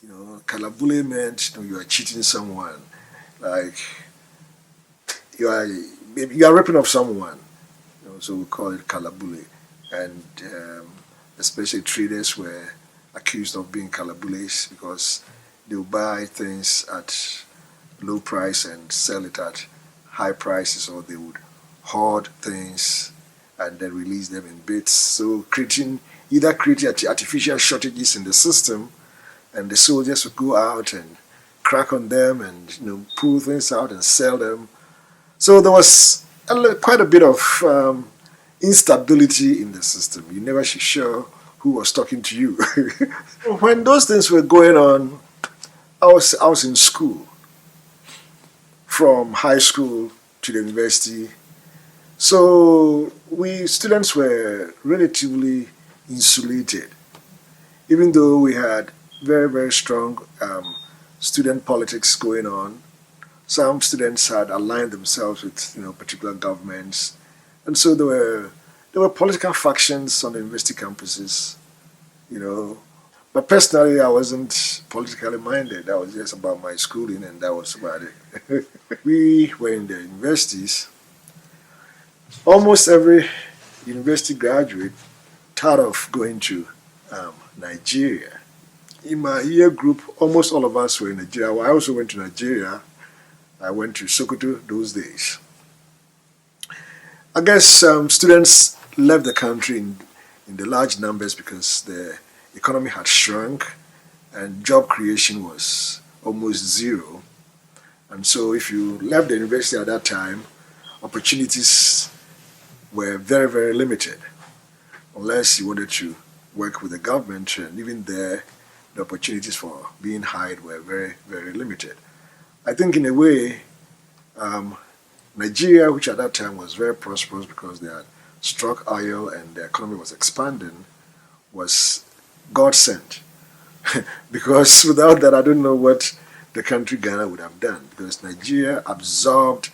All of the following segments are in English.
Kalabule meant you are cheating someone, like you are maybe you are ripping off someone. So we call it kalabule, and especially traders were accused of being kalabules because they will buy things at low price and sell it at high prices, or they would hoard things and then release them in bits. So creating artificial shortages in the system, and the soldiers would go out and crack on them and pull things out and sell them. So there was quite a bit of instability in the system. You never sure who was talking to you. When those things were going on, I was in school, from high school to the university. So we students were relatively insulated, even though we had very, very strong student politics going on. Some students had aligned themselves with particular governments, and so there were political factions on the university campuses. You know, but personally, I wasn't politically minded. That was just about my schooling, and that was about it. We were in the universities. Almost every university graduate thought of going to Nigeria. In my year group, almost all of us were in Nigeria. Well, I also went to Nigeria. I went to Sokoto those days. I guess students left the country in the large numbers because the economy had shrunk and job creation was almost zero. And so if you left the university at that time, opportunities were very, very limited, unless you wanted to work with the government, and even there, the opportunities for being hired were very, very limited. I think in a way, Nigeria, which at that time was very prosperous because they had struck oil and the economy was expanding, was God sent. Because without that, I don't know what the country Ghana would have done, because Nigeria absorbed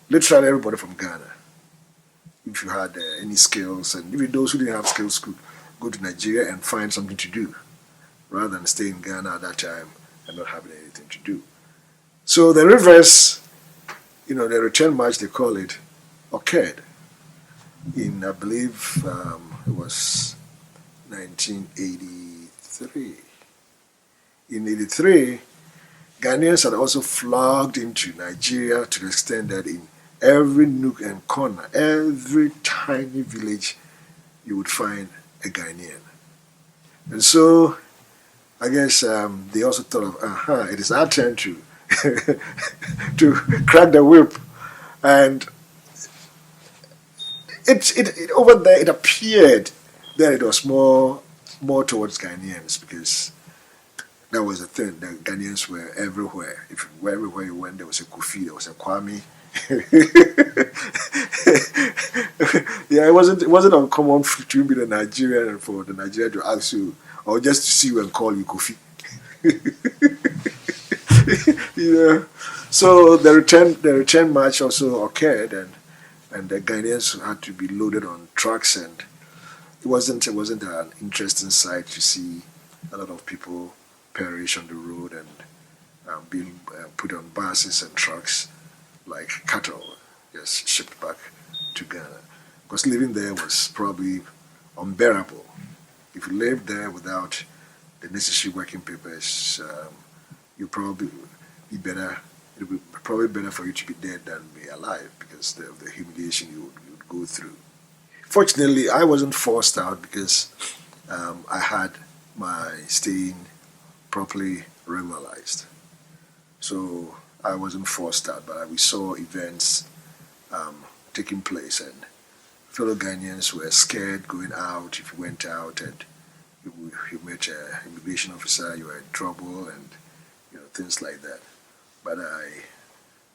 literally everybody from Ghana. If you had any skills, and even those who didn't have skills could go to Nigeria and find something to do, rather than stay in Ghana at that time and not having anything to do. So the reverse, the return match, they call it, occurred in, I believe, it was 1983. In 83, Ghanaians had also flocked into Nigeria to the extent that in every nook and corner, every tiny village, you would find a Ghanaian. And so, I guess they also thought of, it is our turn to to crack the whip. And it over there, it appeared that it was more towards Ghanaians, because that was the thing. The Ghanaians were everywhere. Everywhere you went, there was a Kofi, there was a Kwame. Yeah, it wasn't uncommon to be the Nigerian and for the Nigerian to ask you, or just to see you and call you Kofi. So the return match also occurred, and the Ghanaians had to be loaded on trucks, and it wasn't an interesting sight to see a lot of people perish on the road and being put on buses and trucks like cattle, just shipped back to Ghana. Because living there was probably unbearable. If you lived there without the necessary working papers, you probably be better. It would be probably better for you to be dead than be alive, because of the humiliation you would go through. Fortunately, I wasn't forced out because I had my staying properly regularized. So I wasn't forced out, but we saw events taking place, and fellow Ghanaians were scared going out. If you went out and you met an immigration officer, you were in trouble, and things like that. But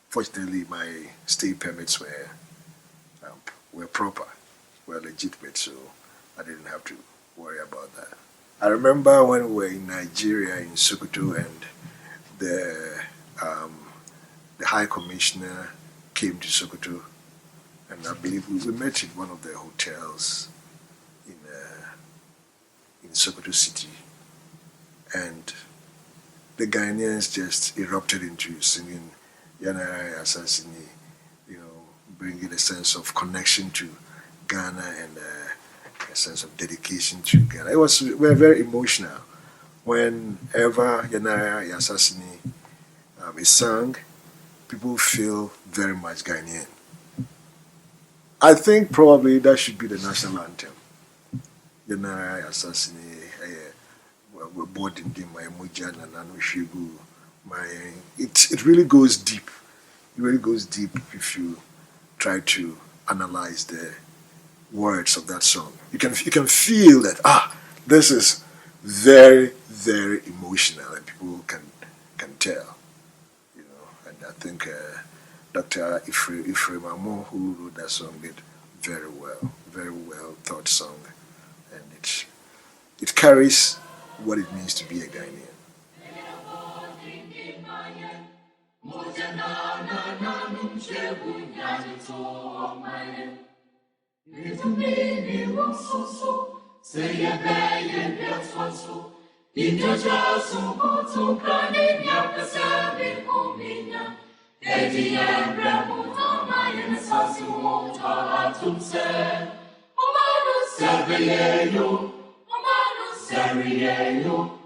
fortunately, my stay permits were proper, were legitimate, so I didn't have to worry about that. I remember when we were in Nigeria, in Sokoto, and the High Commissioner came to Sokoto, and I believe we met in one of the hotels in Sokoto City, and the Ghanaians just erupted into singing Yanara Assassini, bringing a sense of connection to Ghana and a sense of dedication to Ghana. It was very emotional. Whenever Yanara Assassini is sung, people feel very much Ghanaian. I think probably that should be the national anthem. Yanara Assassini, board in my Mujan and Anushegu. It really goes deep. It really goes deep if you try to analyze the words of that song. You can feel that this is very, very emotional, and people can tell. And I think Dr. Ifre Mamo, who wrote that song, did very well thought song, and it carries what it means to be a Ghanaian. Omano Serieno,